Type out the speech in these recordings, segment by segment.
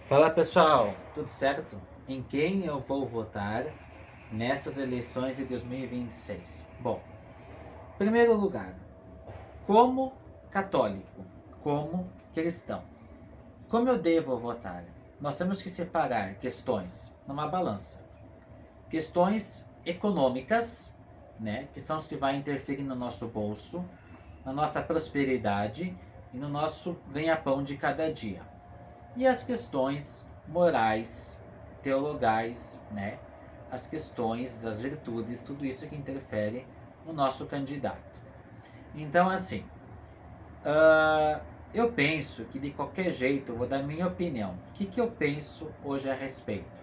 Fala pessoal, tudo certo? Em quem eu vou votar nessas eleições de 2026? Bom, em primeiro lugar, como católico, como cristão, como eu devo votar? Nós temos que separar questões numa balança. Questões econômicas, né, que são as que vão interferir no nosso bolso, na nossa prosperidade e no nosso ganha-pão de cada dia. E as questões morais, teologais, né? As questões das virtudes, tudo isso que interfere no nosso candidato. Então, assim, eu penso que de qualquer jeito, eu vou dar minha opinião. O que eu penso hoje a respeito?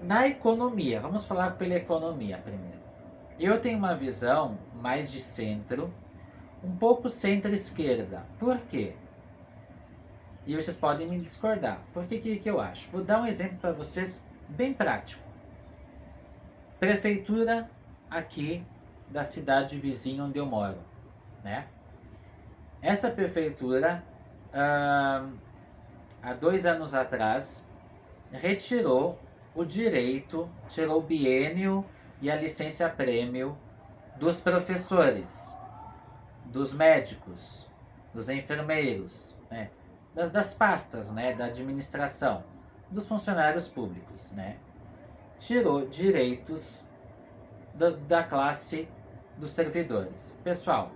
Na economia, vamos falar pela economia primeiro. Eu tenho uma visão mais de centro, um pouco centro-esquerda. Por quê? E vocês podem me discordar. Por que eu acho? Vou dar um exemplo para vocês bem prático. Prefeitura aqui da cidade vizinha onde eu moro, né? Essa prefeitura, há 2 anos atrás, retirou o direito, tirou o biênio e a licença prêmio dos professores, dos médicos, dos enfermeiros, né? Das pastas, né? Da administração, dos funcionários públicos, né? Tirou direitos da classe dos servidores. Pessoal,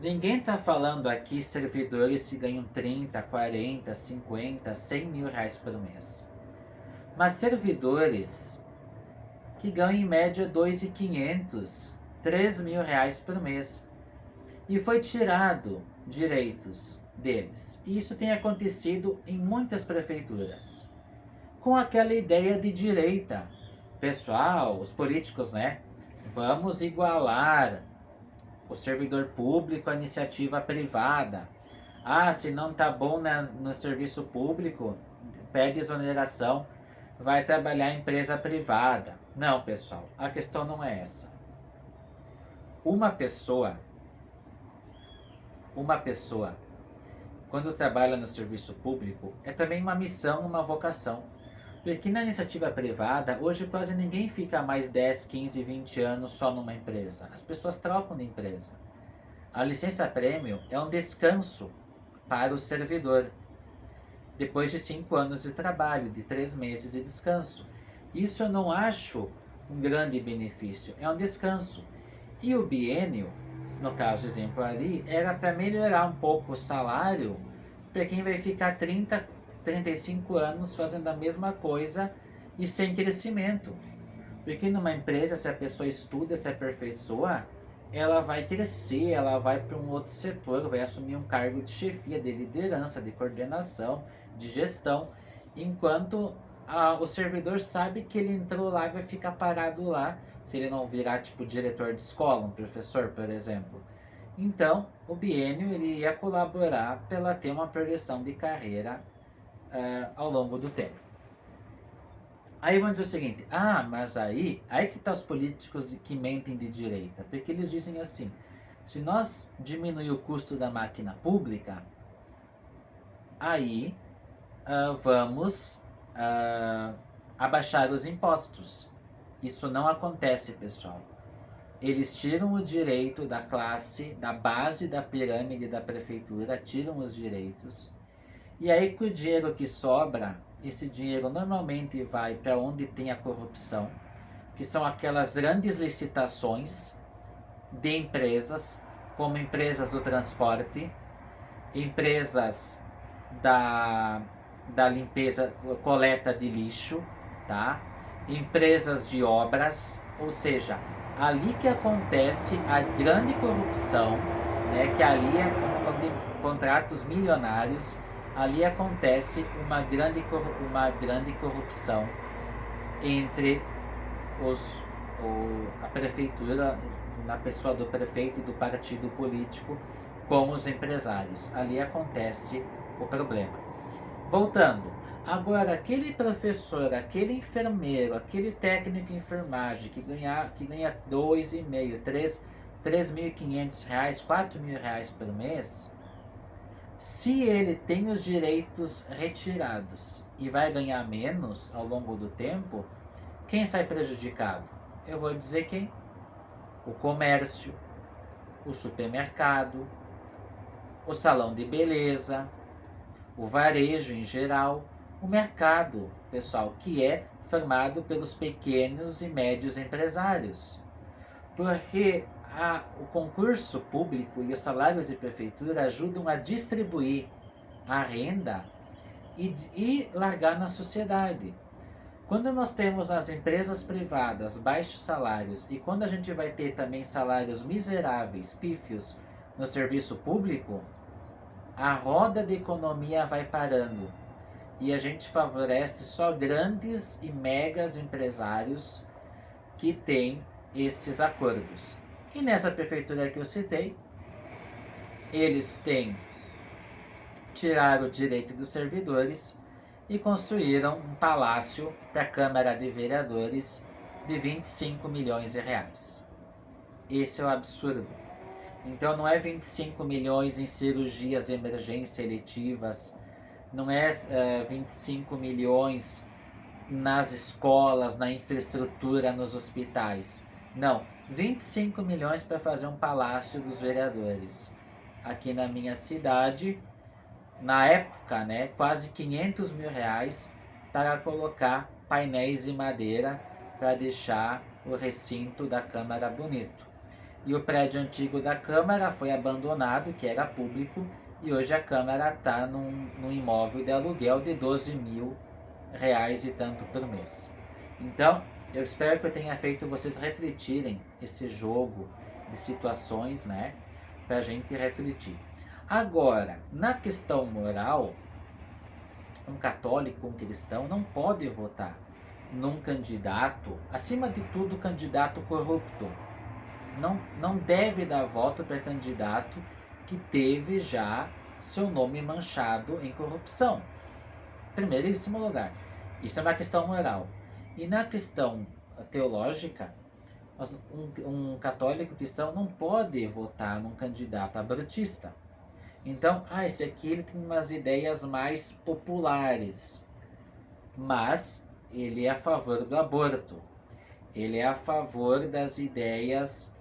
ninguém está falando aqui servidores que ganham 30, 40, 50, 100 mil reais por mês. Mas servidores que ganham em média 2.500, 3 mil reais por mês. E foi tirado direitos deles. E isso tem acontecido em muitas prefeituras. Com aquela ideia de direita. Pessoal, os políticos, né? Vamos igualar o servidor público à iniciativa privada. Ah, se não tá bom no serviço público, pede exoneração, vai trabalhar em empresa privada. Não, pessoal, a questão não é essa. Uma pessoa, uma pessoa, quando trabalha no serviço público, é também uma missão, uma vocação. Porque na iniciativa privada, hoje quase ninguém fica mais 10, 15, 20 anos só numa empresa. As pessoas trocam de empresa. A licença prêmio é um descanso para o servidor. Depois de 5 anos de trabalho, de 3 meses de descanso. Isso eu não acho um grande benefício, é um descanso. E o biênio, no caso exemplo ali, era para melhorar um pouco o salário para quem vai ficar 30, 35 anos fazendo a mesma coisa e sem crescimento. Porque numa empresa, se a pessoa estuda, se aperfeiçoa, ela vai crescer, ela vai para um outro setor, vai assumir um cargo de chefia, de liderança, de coordenação, de gestão, enquanto o servidor sabe que ele entrou lá e vai ficar parado lá, se ele não virar tipo diretor de escola, um professor, por exemplo. Então, o biênio ele ia colaborar para ter uma progressão de carreira ao longo do tempo. Aí vão dizer o seguinte, mas aí que tá os políticos que mentem de direita, porque eles dizem assim, se nós diminuir o custo da máquina pública, aí vamos abaixar os impostos. Isso não acontece, pessoal. Eles tiram o direito da classe, da base da pirâmide da prefeitura, tiram os direitos. E aí com o dinheiro que sobra, esse dinheiro normalmente vai para onde tem a corrupção, que são aquelas grandes licitações de empresas, como empresas do transporte, empresas da limpeza, coleta de lixo, tá? Empresas de obras, ou seja, ali que acontece a grande corrupção, né? Que ali falando de contratos milionários, ali acontece uma grande corrupção entre a prefeitura, na pessoa do prefeito e do partido político, com os empresários. Ali acontece o problema. Voltando, agora aquele professor, aquele enfermeiro, aquele técnico de enfermagem que ganha 2,5, 3.500 reais, 4 mil reais por mês, Se ele tem os direitos retirados e vai ganhar menos ao longo do tempo, quem sai prejudicado? Eu vou dizer quem? O comércio, o supermercado, o salão de beleza, o varejo em geral, o mercado, pessoal, que é formado pelos pequenos e médios empresários. Porque o concurso público e os salários de prefeitura ajudam a distribuir a renda e largar na sociedade. Quando nós temos as empresas privadas baixos salários e quando a gente vai ter também salários miseráveis, pífios, no serviço público, a roda de economia vai parando e a gente favorece só grandes e megas empresários que têm esses acordos. E nessa prefeitura que eu citei, eles têm tirar o direito dos servidores e construíram um palácio para a Câmara de Vereadores de 25 milhões de reais. Esse é o absurdo. Então não é 25 milhões em cirurgias de emergência eletivas, não é 25 milhões nas escolas, na infraestrutura, nos hospitais. Não, 25 milhões para fazer um palácio dos vereadores. Aqui na minha cidade, na época, né, quase 500 mil reais para colocar painéis de madeira para deixar o recinto da Câmara bonito. E o prédio antigo da Câmara foi abandonado, que era público, e hoje a Câmara está num imóvel de aluguel de 12 mil reais e tanto por mês. Então, eu espero que eu tenha feito vocês refletirem esse jogo de situações, né, para a gente refletir. Agora, na questão moral, um católico, um cristão não pode votar num candidato, acima de tudo, candidato corrupto. Não deve dar voto para candidato que teve já seu nome manchado em corrupção. Primeiríssimo lugar. Isso é uma questão moral. E na questão teológica, um católico cristão não pode votar num candidato abortista. Então, esse aqui ele tem umas ideias mais populares, mas ele é a favor do aborto. Ele é a favor das ideias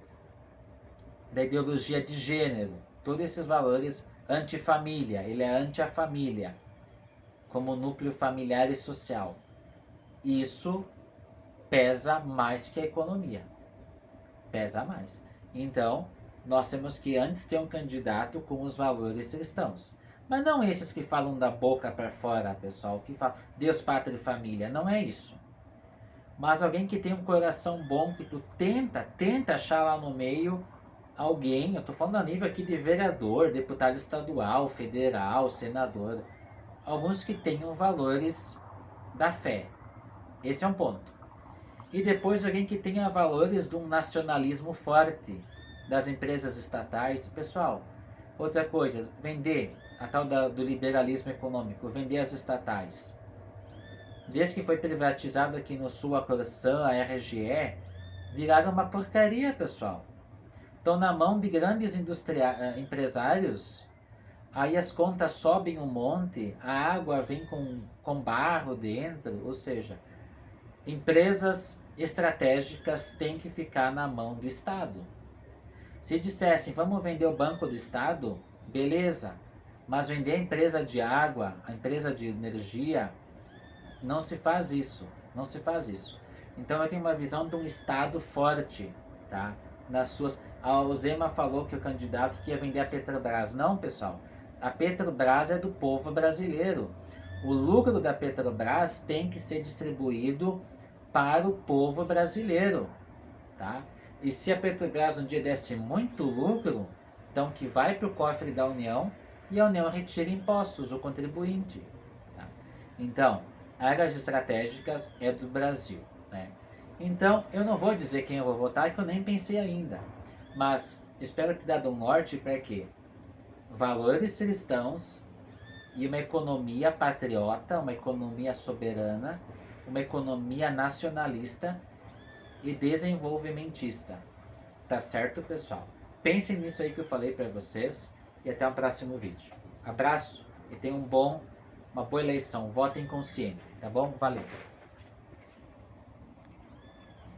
da ideologia de gênero, todos esses valores anti-família, ele é anti a família, como núcleo familiar e social. Isso pesa mais que a economia, pesa mais. Então, nós temos que antes ter um candidato com os valores cristãos. Mas não esses que falam da boca para fora, pessoal, que falam Deus, pátria e família, não é isso. Mas alguém que tem um coração bom, que tu tenta achar lá no meio alguém, eu estou falando a nível aqui de vereador, deputado estadual, federal, senador, alguns que tenham valores da fé. Esse é um ponto. E depois alguém que tenha valores de um nacionalismo forte das empresas estatais. Pessoal, outra coisa, vender, a tal do liberalismo econômico, vender as estatais. Desde que foi privatizado aqui no Sul a Corsan, a RGE, viraram uma porcaria, pessoal. Estão na mão de grandes empresários, aí as contas sobem um monte, a água vem com barro dentro, ou seja, empresas estratégicas têm que ficar na mão do Estado. Se dissessem, vamos vender o Banco do Estado, beleza, mas vender a empresa de água, a empresa de energia, não se faz isso, não se faz isso. Então eu tenho uma visão de um Estado forte, tá? Nas suas... O Zema falou que o candidato quer vender a Petrobras. Não, pessoal, a Petrobras é do povo brasileiro. O lucro da Petrobras tem que ser distribuído para o povo brasileiro, tá? E se a Petrobras um dia desse muito lucro, então que vai para o cofre da União e a União retira impostos do contribuinte, tá? Então, áreas estratégicas é do Brasil, né? Então, eu não vou dizer quem eu vou votar, que eu nem pensei ainda. Mas espero que dá do norte para quê? Valores cristãos e uma economia patriota, uma economia soberana, uma economia nacionalista e desenvolvimentista. Tá certo, pessoal? Pensem nisso aí que eu falei para vocês e até o próximo vídeo. Abraço e tenha uma boa eleição. Votem consciente, tá bom? Valeu!